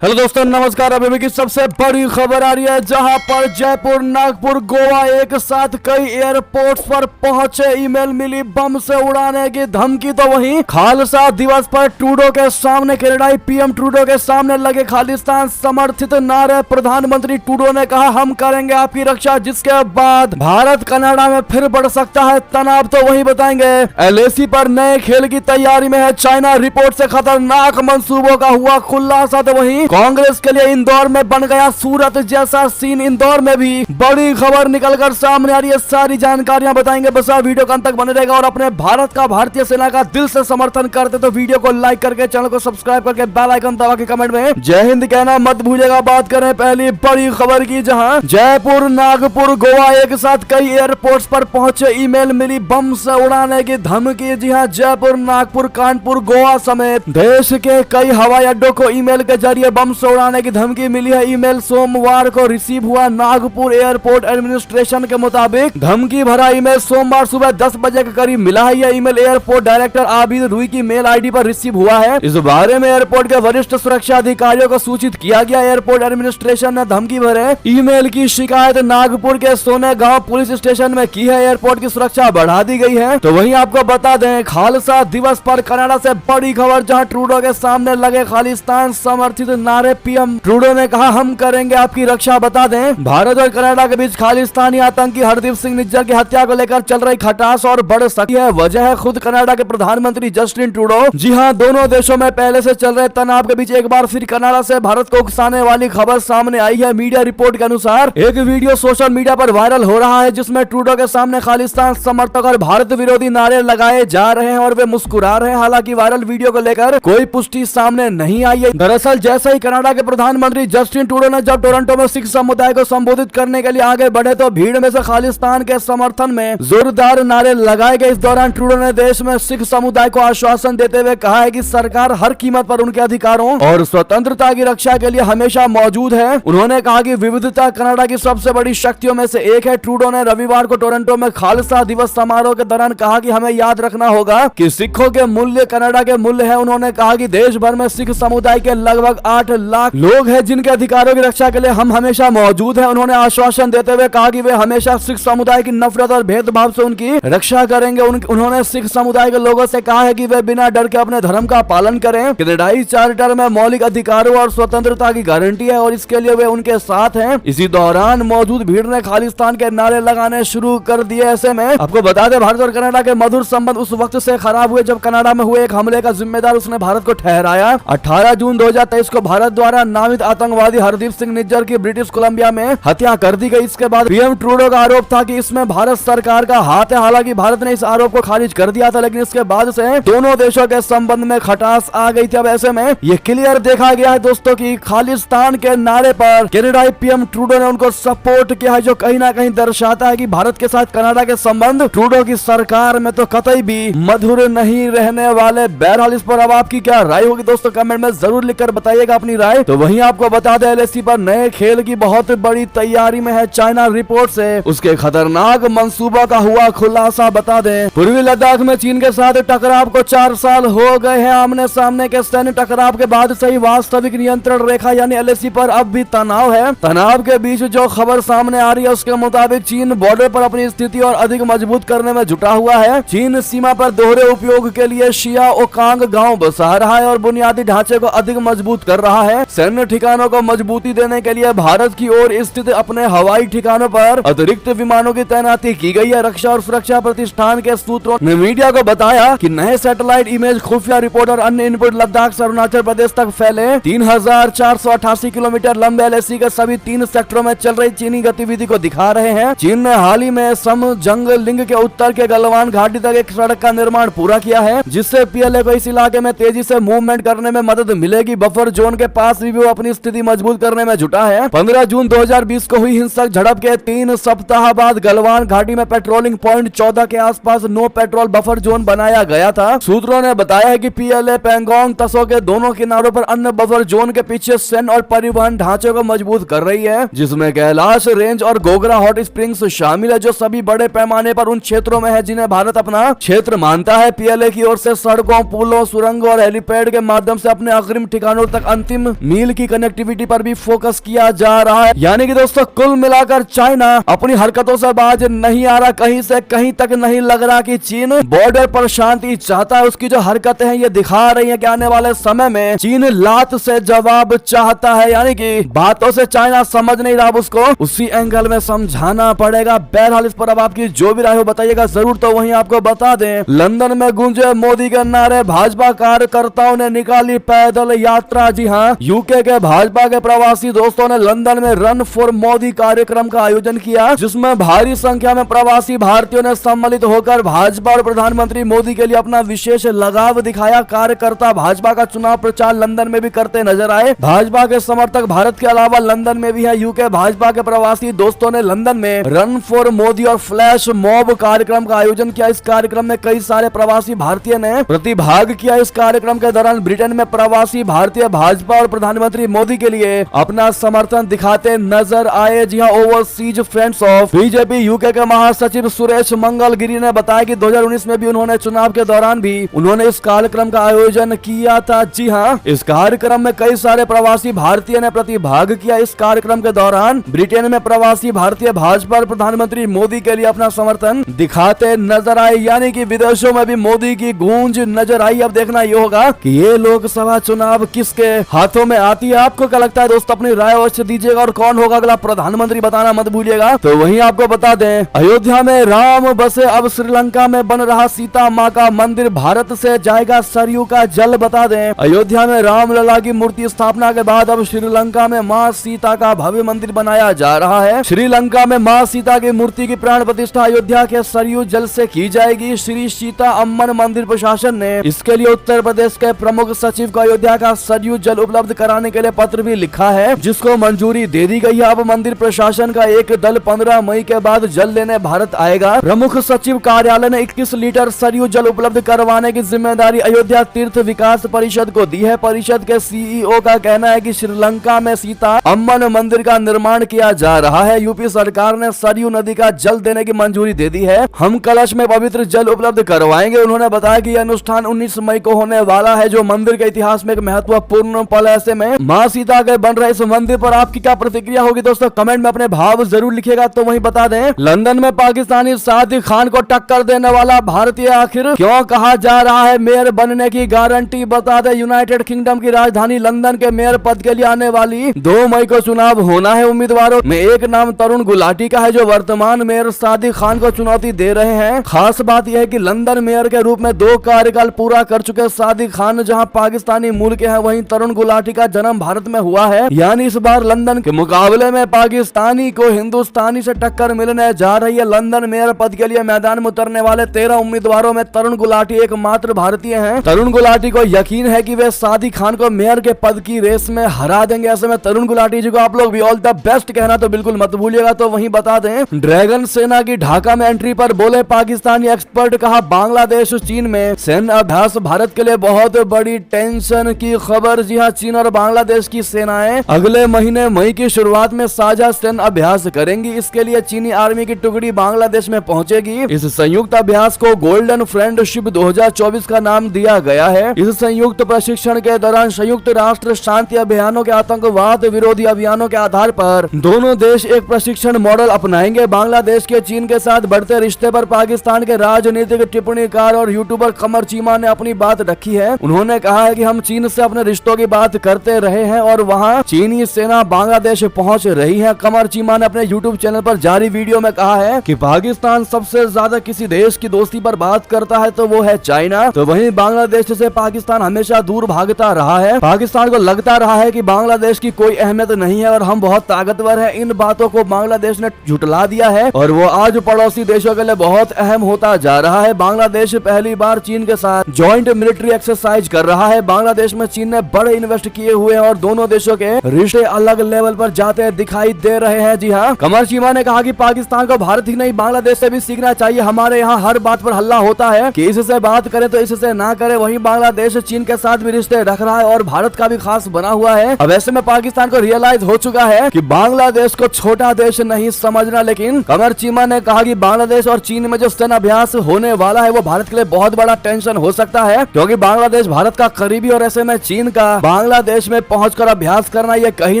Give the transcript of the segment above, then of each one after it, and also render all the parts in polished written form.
Hello दोस्तों, नमस्कार। अभी की सबसे बड़ी खबर आ रही है, जहां पर जयपुर, नागपुर, गोवा एक साथ कई एयरपोर्ट्स पर पहुंचे। ईमेल मिली बम से उड़ाने की धमकी। तो वहीं खालसा दिवस पर ट्रूडो के सामने, कनाडाई पीएम ट्रूडो के सामने लगे खालिस्तान समर्थित नारे। प्रधानमंत्री ट्रूडो ने कहा, हम करेंगे आपकी रक्षा, जिसके बाद भारत कनाडा में फिर बढ़ सकता है तनाव। तो वही बताएंगे। एलएसी पर नए खेल की तैयारी में है चाइना। रिपोर्ट से खतरनाक मंसूबों का हुआ खुलासा। तो वहीं कांग्रेस के लिए इंदौर में बन गया सूरत जैसा सीन। इंदौर में भी बड़ी खबर निकलकर सामने आ रही है। सारी जानकारियां बताएंगे, बस आप वीडियो का अंत तक बने रहेगा। और अपने भारत का, भारतीय सेना का दिल से समर्थन करते तो वीडियो को लाइक करके, चैनल को सब्सक्राइब करके, बेल आइकन दबा के कमेंट में जय हिंद कहना मत भूलिएगा। बात करें पहली बड़ी खबर की, जहां जयपुर, नागपुर, गोवा एक साथ कई एयरपोर्ट्स पर पहुंचे। ईमेल मिली बम से उड़ाने की धमकी। जी हां, जयपुर, नागपुर, कानपुर, गोवा समेत देश के कई हवाई अड्डों को ईमेल के जरिए बम से उड़ाने की धमकी मिली है। ईमेल सोमवार को रिसीव हुआ। नागपुर एयरपोर्ट एडमिनिस्ट्रेशन के मुताबिक धमकी भरा ईमेल सोमवार सुबह 10 बजे के करीब मिला है। यह ईमेल एयरपोर्ट डायरेक्टर आबिद रुई की मेल आईडी पर रिसीव हुआ है। इस बारे में एयरपोर्ट के वरिष्ठ सुरक्षा अधिकारियों को सूचित किया गया। एयरपोर्ट एडमिनिस्ट्रेशन ने धमकी भरे ईमेल की शिकायत नागपुर के सोने गांव पुलिस स्टेशन में की है। एयरपोर्ट की सुरक्षा बढ़ा दी गई है। तो वहीं आपको बता दें, खालसा दिवस पर कनाडा से बड़ी खबर, जहां ट्रूडो के सामने लगे खालिस्तान समर्थित नारे। पीएम ट्रूडो ने कहा, हम करेंगे आपकी रक्षा। बता दें, भारत और कनाडा के बीच खालिस्तानी आतंकी हरदीप सिंह निज्जर की हत्या को लेकर चल रही खटास और बढ़ सकती है। वजह है खुद कनाडा के प्रधानमंत्री जस्टिन ट्रूडो। जी हां, दोनों देशों में पहले से चल रहे तनाव के बीच एक बार फिर कनाडा से भारत को उकसाने वाली खबर सामने आई है। मीडिया रिपोर्ट के अनुसार एक वीडियो सोशल मीडिया पर वायरल हो रहा है, जिसमें ट्रूडो के सामने खालिस्तान समर्थक और भारत विरोधी नारे लगाए जा रहे हैं और वे मुस्कुरा रहे हैं। हालांकि वायरल वीडियो को लेकर कोई पुष्टि सामने नहीं आई है। दरअसल जैसे ही कनाडा के प्रधानमंत्री जस्टिन ट्रूडो ने जब टोरंटो में सिख समुदाय को संबोधित करने के लिए आगे बढ़े, तो भीड़ में से खालिस्तान के समर्थन में जोरदार नारे लगाए गए। इस दौरान ट्रूडो ने देश में सिख समुदाय को आश्वासन देते हुए कहा है कि सरकार हर कीमत पर उनके अधिकारों और स्वतंत्रता की रक्षा के लिए हमेशा मौजूद है। उन्होंने कहा कि विविधता कनाडा की सबसे बड़ी शक्तियों में से एक है। ट्रूडो ने रविवार को टोरंटो में खालसा दिवस समारोह के दौरान कहा कि हमें याद रखना होगा कि सिखों के मूल्य कनाडा के मूल्य है। उन्होंने कहा कि देश भर में सिख समुदाय के लगभग 8 लाख लोग हैं, जिनके अधिकारों की रक्षा के लिए हम हमेशा मौजूद हैं। उन्होंने आश्वासन देते हुए कहा कि वे हमेशा सिख समुदाय की नफरत और भेदभाव से उनकी रक्षा करेंगे। उन्होंने सिख समुदाय के लोगों से कहा है कि वे बिना डर के अपने धर्म का पालन करें। कनाडाई चार्टर में मौलिक अधिकारों और स्वतंत्रता की गारंटी है और इसके लिए वे उनके साथ हैं। इसी दौरान मौजूद भीड़ ने खालिस्तान के नारे लगाने शुरू कर दिए। ऐसे में आपको बता दें, भारत और कनाडा के मधुर संबंध उस वक्त से खराब हुए जब कनाडा में हुए एक हमले का जिम्मेदार उसने भारत को ठहराया। 18 जून 2023 को भारत द्वारा नामित आतंकवादी हरदीप सिंह निज्जर की ब्रिटिश कोलंबिया में हत्या कर दी गई। इसके बाद पीएम ट्रूडो का आरोप था कि इसमें भारत सरकार का हाथ है। हालांकि भारत ने इस आरोप को खारिज कर दिया था, लेकिन इसके बाद से दोनों देशों के संबंध में खटास आ गई थी। अब ऐसे में ये क्लियर देखा गया है दोस्तों कि खालिस्तान के नारे पर कनाडाई पीएम ट्रूडो ने उनको सपोर्ट किया है, जो कहीं ना कहीं दर्शाता है कि भारत के साथ कनाडा के संबंध ट्रूडो की सरकार में तो कतई भी मधुर नहीं रहने वाले। बहरहाल इस पर अब आपकी क्या राय होगी दोस्तों, कमेंट में जरूर लिखकर बताइएगा अपनी राय। तो वहीं आपको बता दें, एलएसी पर नए खेल की बहुत बड़ी तैयारी में है चाइना। रिपोर्ट से उसके खतरनाक मंसूबा का हुआ खुलासा। बता दें, पूर्वी लद्दाख में चीन के साथ टकराव को 4 साल हो गए हैं। आमने सामने के सैन्य टकराव के बाद से ही वास्तविक नियंत्रण रेखा यानी एलएसी पर अब भी तनाव है। तनाव के बीच जो खबर सामने आ रही है, उसके मुताबिक चीन बॉर्डर पर अपनी स्थिति और अधिक मजबूत करने में जुटा हुआ है। चीन सीमा पर दोहरे उपयोग के लिए शिया ओकांग गाँव बसा रहा है और बुनियादी ढांचे को अधिक मजबूत कर रहा है। सैन्य ठिकानों को मजबूती देने के लिए भारत की ओर स्थित अपने हवाई ठिकानों पर अतिरिक्त विमानों की तैनाती की गई है। रक्षा और सुरक्षा प्रतिष्ठान के सूत्रों ने मीडिया को बताया कि नए सैटेलाइट इमेज, खुफिया रिपोर्ट और अन्य इनपुट लद्दाख से अरुणाचल प्रदेश तक फैले 3488 किलोमीटर लंबे एलएसी के सभी 3 सेक्टरों में चल रही चीनी गतिविधि को दिखा रहे हैं। चीन ने हाल ही में सम जंग लिंग के उत्तर के गलवान घाटी तक एक सड़क का निर्माण पूरा किया है, जिससे पीएलए को इस इलाके में तेजी से मूवमेंट करने में मदद मिलेगी। बफर जोन के पास भी वो अपनी स्थिति मजबूत करने में जुटा है। 15 जून 2020 को हुई हिंसक झड़प के 3 सप्ताह बाद गलवान घाटी में पेट्रोलिंग पॉइंट 14 के आसपास नो पेट्रोल बफर जोन बनाया गया था। सूत्रों ने बताया है कि पीएलए पेंगोंग तसो के दोनों किनारों पर अन्य बफर जोन के पीछे सैन्य और परिवहन ढांचे को मजबूत कर रही है, जिसमें कैलाश रेंज और गोगरा हॉट स्प्रिंग्स शामिल है, जो सभी बड़े पैमाने पर उन क्षेत्रों में है जिन्हें भारत अपना क्षेत्र मानता है। पीएलए की ओर से सड़कों, पुलों, सुरंगों और हेलीपैड के माध्यम से अपने अग्रिम ठिकानों तक अंतिम मील की कनेक्टिविटी पर भी फोकस किया जा रहा है। यानी कि दोस्तों कुल मिलाकर चाइना अपनी हरकतों से बाज नहीं आ रहा, कहीं से कहीं तक नहीं लग रहा कि चीन बॉर्डर पर शांति चाहता है। उसकी जो हरकतें हैं ये दिखा रही हैं कि आने वाले समय में चीन लात से जवाब चाहता है। यानी कि बातों से चाइना समझ नहीं रहा, उसको उसी एंगल में समझाना पड़ेगा। बहरहाल इस पर अब आपकी जो भी राय हो बताइएगा जरूर। तो वहीं आपको बता दें, लंदन में गूंजे मोदी के नारे, भाजपा कार्यकर्ताओं ने निकाली पैदल यात्रा। जी हाँ, यूके के भाजपा के प्रवासी दोस्तों ने लंदन में रन फॉर मोदी कार्यक्रम का आयोजन किया, जिसमें भारी संख्या में प्रवासी भारतीयों ने सम्मिलित होकर भाजपा और प्रधानमंत्री मोदी के लिए अपना विशेष लगाव दिखाया। कार्यकर्ता भाजपा का चुनाव प्रचार लंदन में भी करते नजर आए। भाजपा के समर्थक भारत के अलावा लंदन में भी है। यूके भाजपा के प्रवासी दोस्तों ने लंदन में रन फॉर मोदी और फ्लैश मॉब कार्यक्रम का आयोजन किया। इस कार्यक्रम में कई सारे प्रवासी भारतीय ने प्रतिभाग किया। इस कार्यक्रम के दौरान ब्रिटेन में प्रवासी भारतीय भाजपा और प्रधानमंत्री मोदी के लिए अपना समर्थन दिखाते नजर आए। जी हाँ, overseas friends of BJP UK के महासचिव सुरेश मंगलगिरी ने बताया कि 2019 में भी उन्होंने चुनाव के दौरान भी उन्होंने इस कार्यक्रम का आयोजन किया था। जी हाँ, इस कार्यक्रम में कई सारे प्रवासी भारतीय ने प्रतिभाग किया। इस कार्यक्रम के दौरान ब्रिटेन में प्रवासी भारतीय भाजपा और प्रधानमंत्री मोदी के लिए अपना समर्थन दिखाते नजर आए। यानी कि विदेशों में भी मोदी की गूंज नजर आई। अब देखना ये होगा कि ये लोकसभा चुनाव किसके हाथों में आती है। आपको क्या लगता है दोस्तों, अपनी राय अवश्य दीजिएगा और कौन होगा अगला प्रधानमंत्री बताना मत भूलिएगा। तो वहीं आपको बता दें, अयोध्या में राम बसे, अब श्रीलंका में बन रहा सीता माँ का मंदिर, भारत से जाएगा सरयू का जल। बता दें, अयोध्या में रामलला की मूर्ति स्थापना के बाद अब श्रीलंका में माँ सीता का भव्य मंदिर बनाया जा रहा है। श्रीलंका में माँ सीता की मूर्ति की प्राण प्रतिष्ठा अयोध्या के सरयू जल से की जाएगी। श्री सीता अम्मन मंदिर प्रशासन ने इसके लिए उत्तर प्रदेश के प्रमुख सचिव को अयोध्या का सरयू जल उपलब्ध कराने के लिए पत्र भी लिखा है, जिसको मंजूरी दे दी गई है। अब मंदिर प्रशासन का एक दल 15 मई के बाद जल लेने भारत आएगा। प्रमुख सचिव कार्यालय ने 21 लीटर सरयू जल उपलब्ध करवाने की जिम्मेदारी अयोध्या तीर्थ विकास परिषद को दी है। परिषद के सीईओ का कहना है कि श्रीलंका में सीता अम्मन मंदिर का निर्माण किया जा रहा है। यूपी सरकार ने सरयू नदी का जल देने की मंजूरी दे दी है। हम कलश में पवित्र जल उपलब्ध करवाएंगे। उन्होंने बताया कि यह अनुष्ठान 19 मई को होने वाला है, जो मंदिर के इतिहास में एक महत्वपूर्ण पल। ऐसे में माँ सीता के बन रहे इस मंदिर पर आपकी क्या प्रतिक्रिया होगी दोस्तों, कमेंट में अपने भाव जरूर लिखिएगा। तो वहीं बता दें, लंदन में पाकिस्तानी सादिक खान को टक्कर देने वाला भारतीय आखिर क्यों कहा जा रहा है मेयर बनने की गारंटी। बता दें, यूनाइटेड किंगडम की राजधानी लंदन के मेयर पद के लिए आने वाली 2 मई को चुनाव होना है। उम्मीदवारों में एक नाम तरुण गुलाटी का है, जो वर्तमान मेयर सादिक खान को चुनौती दे रहे हैं। खास बात यह है कि लंदन मेयर के रूप में 2 कार्यकाल पूरा कर चुके सादिक खान जहां पाकिस्तानी मूल के हैं, वहीं तरुण गुलाटी का जन्म भारत में हुआ है। यानी इस बार लंदन के मुकाबले में पाकिस्तानी को हिंदुस्तानी से टक्कर मिलने जा रही है। लंदन मेयर पद के लिए मैदान में उतरने वाले 13 उम्मीदवारों में तरुण गुलाटी एकमात्र भारतीय हैं। तरुण गुलाटी को यकीन है कि वे सादिक खान को मेयर के पद की रेस में हरा देंगे। ऐसे में तरुण गुलाटी जी को आप लोग भी ऑल द बेस्ट कहना तो बिल्कुल मत भूलिएगा। तो वहीं बता दें, ड्रैगन सेना की ढाका में एंट्री पर बोले पाकिस्तानी एक्सपर्ट, कहा बांग्लादेश चीन में सैन्य अभ्यास भारत के लिए बहुत बड़ी टेंशन की खबर। जी हाँ, चीन और बांग्लादेश की सेनाएं अगले महीने मई की शुरुआत में साझा सैन्य अभ्यास करेंगी। इसके लिए चीनी आर्मी की टुकड़ी बांग्लादेश में पहुंचेगी। इस संयुक्त अभ्यास को गोल्डन फ्रेंडशिप 2024 का नाम दिया गया है। इस संयुक्त प्रशिक्षण के दौरान संयुक्त राष्ट्र शांति अभियानों के आतंकवाद विरोधी अभियानों के आधार पर दोनों देश एक प्रशिक्षण मॉडल अपनाएंगे। बांग्लादेश के चीन के साथ बढ़ते रिश्ते पर पाकिस्तान के राजनीतिक टिप्पणीकार और यूट्यूबर कमर चीमा ने अपनी बात रखी है। उन्होंने कहा है कि हम चीन से अपने रिश्तों की बात करते रहे हैं और वहां चीनी सेना बांग्लादेश पहुंच रही है। कमर चीमा ने अपने यूट्यूब चैनल पर जारी वीडियो में कहा है कि पाकिस्तान सबसे ज्यादा किसी देश की दोस्ती पर बात करता है तो वो है चाइना। तो वहीं बांग्लादेश से पाकिस्तान हमेशा दूर भागता रहा है। पाकिस्तान को लगता रहा है कि बांग्लादेश की कोई अहमियत नहीं है और हम बहुत ताकतवर है। इन बातों को बांग्लादेश ने झुटला दिया है और वो आज पड़ोसी देशों के लिए बहुत अहम होता जा रहा है। बांग्लादेश पहली बार चीन के साथ जॉइंट मिलिट्री एक्सरसाइज कर रहा है। बांग्लादेश में चीन ने बड़े इन्वेस्ट किए हुए हैं और दोनों देशों के रिश्ते अलग लेवल पर जाते दिखाई दे रहे हैं। जी हाँ, कमर चीमा ने कहा कि पाकिस्तान को भारत ही नहीं बांग्लादेश से भी सीखना चाहिए। हमारे यहाँ हर बात पर हल्ला होता है कि इससे बात करें तो इससे ना करें, वहीं बांग्लादेश चीन के साथ भी रिश्ते रख रहा है और भारत का भी खास बना हुआ है। अब ऐसे में पाकिस्तान को रियलाइज हो चुका है कि बांग्लादेश को छोटा देश नहीं समझना। लेकिन कमर चीमा ने कहा कि बांग्लादेश और चीन में जो सैन्य अभ्यास होने वाला है वो भारत के लिए बहुत बड़ा टेंशन हो सकता है, क्योंकि बांग्लादेश भारत का करीबी और ऐसे में चीन का बांग्लादेश में पहुंचकर अभ्यास करना ये कहीं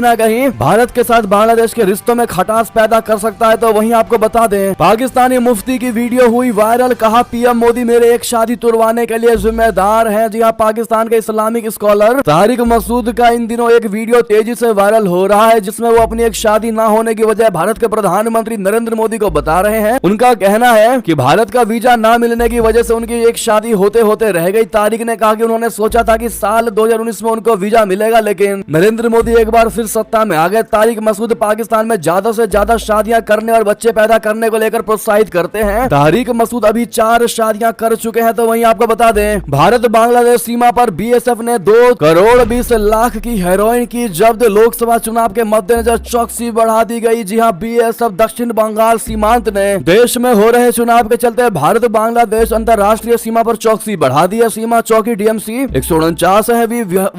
ना कहीं भारत के साथ बांग्लादेश के रिश्तों में खटास पैदा कर सकता है। तो वहीं आपको बता दें, पाकिस्तानी मुफ्ती की वीडियो हुई वायरल, कहा पीएम मोदी मेरे एक शादी तुड़वाने के लिए जिम्मेदार है। जी हाँ, पाकिस्तान के इस्लामिक स्कॉलर तारिक मसूद का इन दिनों एक वीडियो तेजी से वायरल हो रहा है, जिसमें वो अपनी एक शादी ना होने की वजह भारत के प्रधानमंत्री नरेंद्र मोदी को बता रहे हैं। उनका कहना है कि भारत का वीजा ना मिलने की वजह से उनकी एक शादी होते होते रह गई। तारिक ने कहा कि उन्होंने सोचा था कि साल 2019 में उनको वीजा मिलेगा, लेकिन नरेंद्र मोदी एक बार फिर सत्ता में आ गए। तारिक मसूद पाकिस्तान में ज्यादा से ज्यादा शादियां करने और बच्चे पैदा करने को लेकर प्रोत्साहित करते हैं। तारिक मसूद अभी 4 शादियां कर चुके हैं। तो वहीं आपको बता दें, भारत बांग्लादेश सीमा पर बीएसएफ ने 2 करोड़ 20 लाख की हेरोइन की जब्त। लोकसभा चुनाव के मद्देनजर चौकसी बढ़ा दी गई। जी हां, बीएसएफ दक्षिण बंगाल सीमांत ने देश में हो रहे चुनाव के चलते भारत बांग्लादेश अंतर्राष्ट्रीय सीमा पर चौकसी बढ़ा दी है। सीमा चौकी डीएमसी 149 है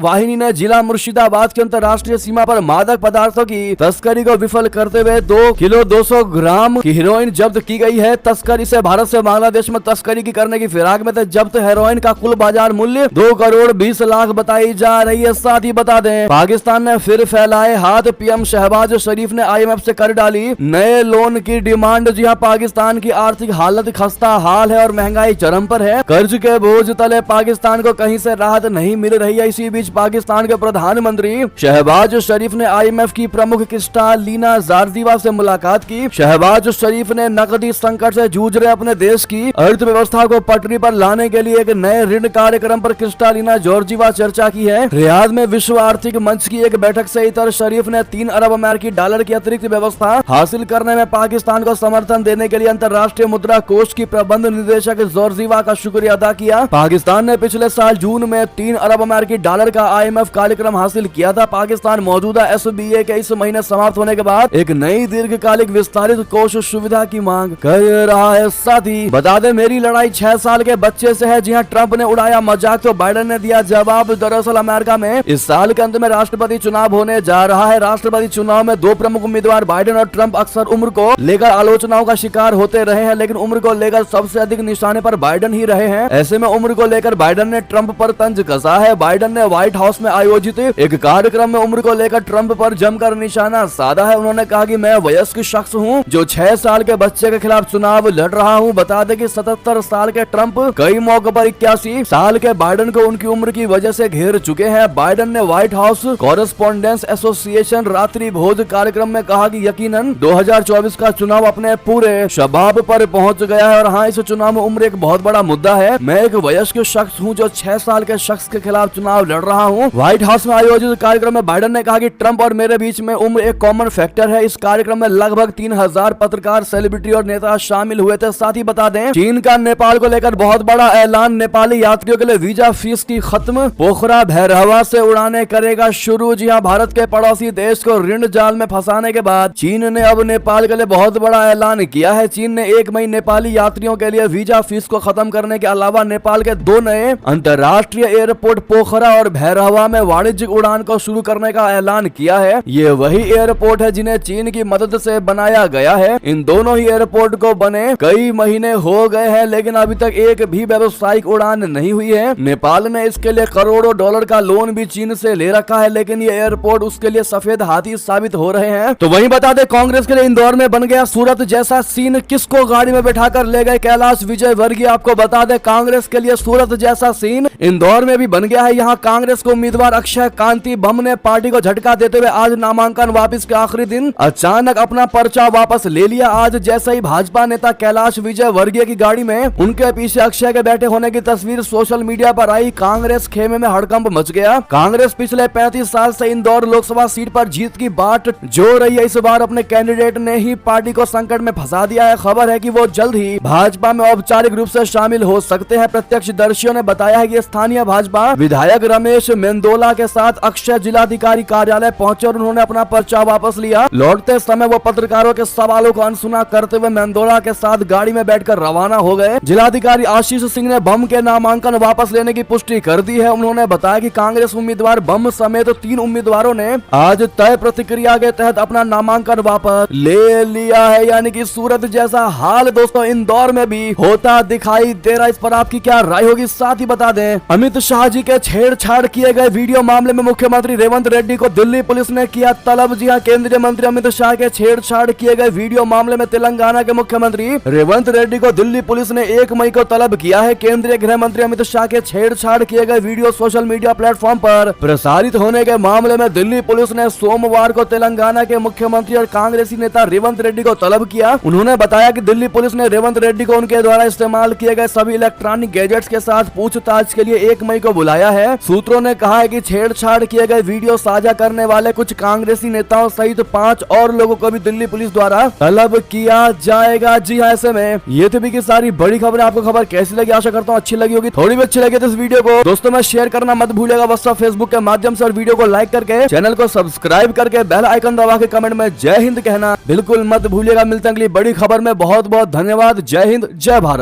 वाहिनी ने जिला मुर्शिदाबाद की अंतर्राष्ट्रीय सीमा पर मादक पदार्थों की तस्करी को विफल करते हुए 2 किलो 200 ग्राम की हेरोइन जब्त की गई है। तस्करी से भारत से बांग्लादेश में तस्करी की करने की फिराक में थे। जब्त हेरोइन का कुल बाजार मूल्य 2 करोड़ 20 लाख बताई जा रही है। साथ ही बता दें, पाकिस्तान ने फिर फैलाए हाथ, पीएम शहबाज शरीफ ने आईएमएफ से कर डाली नए लोन की डिमांड। जी हां, पाकिस्तान की आर्थिक हालत खस्ता हाल है और महंगाई चरम पर है। कर्ज के बोझ तले पाकिस्तान को कहीं से राहत नहीं मिल रही है। इसी बीच पाकिस्तान के प्रधानमंत्री शहबाज शरीफ ने आईएमएफ की प्रमुख क्रिस्टालिना जार्जीवा से मुलाकात की। शहबाज शरीफ ने नकदी संकट से जूझ रहे अपने देश की अर्थव्यवस्था को पटरी पर लाने के लिए एक नए ऋण कार्यक्रम पर क्रिस्टालिना जॉर्जीवा चर्चा की है। रियाद में विश्व आर्थिक मंच की एक बैठक से इतर शरीफ ने 3 अरब अमेरिकी डॉलर की अतिरिक्त व्यवस्था हासिल करने में पाकिस्तान को समर्थन देने के लिए अंतर्राष्ट्रीय मुद्रा कोष की प्रबंध निदेशक जॉर्जीवा का शुक्रिया अदा किया। पाकिस्तान ने पिछले साल जून में 3 अरब अमेरिकी डॉलर का आईएमएफ कार्यक्रम हासिल किया था। पाकिस्तान मौजूदा एसबीए के इस महीने समाप्त होने के बाद एक नई दीर्घकालिक विस्तारित कोष सुविधा की मांग कर रहा है। साथ ही बता दें, मेरी लड़ाई 6 साल के बच्चे से है। जी हां, ट्रंप ने उड़ाया मजाक तो बाइडेन ने दिया जवाब। दरअसल अमेरिका में इस साल के अंत में राष्ट्रपति चुनाव होने जा रहा है। राष्ट्रपति चुनाव में 2 प्रमुख उम्मीदवार बाइडेन और ट्रंप अक्सर उम्र को लेकर आलोचनाओं का शिकार होते रहे हैं, लेकिन उम्र को लेकर सबसे अधिक निशाने पर बाइडेन ही रहे हैं। ऐसे में उम्र को लेकर बाइडेन ने ट्रंप पर तंज कसा है। बाइडेन ने व्हाइट हाउस में आयोजित एक कार्यक्रम में उम्र को लेकर ट्रंप पर जमकर निशाना साधा है। उन्होंने कहा कि मैं वयस्क शख्स हूं जो 6 साल के बच्चे के खिलाफ चुनाव लड़ रहा हूं। बता दें कि 77 साल के ट्रंप कई मौकों पर 81 साल के बाइडेन को उनकी उम्र की वजह से घेर चुके हैं। बाइडेन ने व्हाइट हाउस कॉरेस्पोंडेंस एसोसिएशन रात्रि भोज कार्यक्रम में कहा कि यकीनन 2024 का चुनाव अपने पूरे शबाब पर पहुंच गया है और हाँ, इस चुनाव में उम्र एक बहुत बड़ा मुद्दा है। मैं एक वयस्क शख्स हूं जो 6 साल के शख्स के खिलाफ चुनाव लड़ रहा हूं। व्हाइट हाउस में आयोजित कार्यक्रम में बाइडेन ने कहा कि ट्रंप और मेरे बीच में उम्र एक कॉमन फैक्टर है। इस कार्यक्रम में लगभग 3000 पत्रकार, सेलिब्रिटी और नेता शामिल हुए थे। साथ ही बता दें, चीन का नेपाल को लेकर बहुत बड़ा ऐलान, नेपाली यात्रियों के लिए वीजा फीस की खत्म, पोखरा भैरहवा से उड़ाने करेगा शुरू। जी हां, भारत के पड़ोसी देश को ऋण जाल में फंसाने के बाद चीन ने अब नेपाल के लिए बहुत बड़ा ऐलान किया है। चीन ने 1 मई नेपाली यात्रियों के लिए वीजा फीस को खत्म करने के अलावा नेपाल के 2 नए अंतर्राष्ट्रीय एयरपोर्ट पोखरा और भैरहवा में वाणिज्यिक उड़ान को शुरू करने का ऐलान किया है। ये वही एयरपोर्ट है जिन्हें चीन की मदद से बनाया गया है। इन दोनों ही एयरपोर्ट को बने कई महीने हो गए हैं, लेकिन अभी तक एक भी व्यावसायिक उड़ान नहीं हुई है। नेपाल ने इसके लिए करोड़ों डॉलर का लोन भी चीन से ले रखा है, लेकिन ये एयरपोर्ट उसके लिए सफेद हाथी साबित हो रहे हैं। तो वहीं बता दें, कांग्रेस के लिए इंदौर में बन गया सूरत जैसा सीन। किसको गाड़ी में बैठाकर ले गए कैलाश विजयवर्गीय? आपको बता दें, कांग्रेस के लिए सूरत जैसा सीन इंदौर में भी बन गया है। यहाँ कांग्रेस के उम्मीदवार अक्षय कांति बम ने पार्टी को झटका देते हुए आज नामांकन वापस के आखिरी दिन अचानक अपना पर्चा वापस ले लिया। आज जैसे ही भाजपा नेता कैलाश विजयवर्गीय की गाड़ी में उनके पीछे अक्षय के बैठे होने की तस्वीर सोशल मीडिया पर आई, कांग्रेस खेमे में हड़कंप मच गया। कांग्रेस पिछले 35 साल से इंदौर लोकसभा सीट पर जीत की बाट जो रही है, इस बार अपने कैंडिडेट ने ही पार्टी को संकट में फंसा दिया है। खबर है कि वो जल्द ही भाजपा में औपचारिक रूप से शामिल हो सकते हैं। प्रत्यक्षदर्शियों ने बताया है कि स्थानीय भाजपा विधायक रमेश मेंदोला के साथ अक्षय जिलाधिकारी कार्यालय पहुंचे और उन्होंने अपना पर्चा वापस लिया। लौटते समय वो पत्रकारों के सवालों को अनसुना करते हुए मेंदोला के साथ गाड़ी में बैठकर रवाना हो गए। जिलाधिकारी आशीष सिंह ने बम के नामांकन वापस लेने की पुष्टि कर दी है। उन्होंने बताया कि कांग्रेस उम्मीदवार बम समेत 3 उम्मीदवारों ने आज तय प्रतिक्रिया के तहत अपना नामांकन वापस ले लिया है। यानी कि सूरत जैसा हाल दोस्तों इंदौर में भी होता दिखाई दे रहा है। इस पर आपकी क्या राय होगी? साथ ही बता दें, अमित शाह जी के छेड़छाड़ किए गए वीडियो मामले में मुख्यमंत्री रेवंत रेड्डी को दिल्ली पुलिस ने किया तलब। जी हां, केंद्रीय मंत्री अमित शाह के छेड़छाड़ किए गए वीडियो मामले में तेलंगाना के मुख्यमंत्री रेवंत रेड्डी को दिल्ली पुलिस ने 1 मई को तलब किया है। केंद्रीय गृह मंत्री अमित शाह के छेड़छाड़ किए गए वीडियो सोशल मीडिया प्लेटफॉर्म पर प्रसारित होने के मामले में दिल्ली पुलिस ने सोमवार को तेलंगाना के मुख्यमंत्री और कांग्रेसी नेता रेवंत रेड्डी को तलब किया। उन्होंने बताया कि दिल्ली पुलिस ने रेवंत रेड्डी को उनके द्वारा इस्तेमाल किए गए सभी इलेक्ट्रॉनिक गैजेट्स के साथ पूछताछ के लिए 1 मई को बुलाया है। सूत्रों ने कहा है कि छेड़छाड़ किए गए वीडियो साझा करने वाले कुछ कांग्रेसी नेताओं सहित 5 और लोगों को भी दिल्ली पुलिस द्वारा तलब किया जाएगा। जी हां, ऐसे में ये थी की सारी बड़ी खबरें। आपको खबर कैसी लगी? आशा करता हूँ अच्छी लगी होगी। थोड़ी भी अच्छी लगी तो इस वीडियो को दोस्तों में शेयर करना मत भूलिएगा, व्हाट्सएप फेसबुक के माध्यम से, और वीडियो को लाइक करके चैनल को सब्सक्राइब करके बेल आइकन दबा के कमेंट में जय हिंद कहना बिल्कुल मत भूलिएगा। मिलते हैं अगली बड़ी खबर में। बहुत बहुत धन्यवाद। जय हिंद, जय भारत।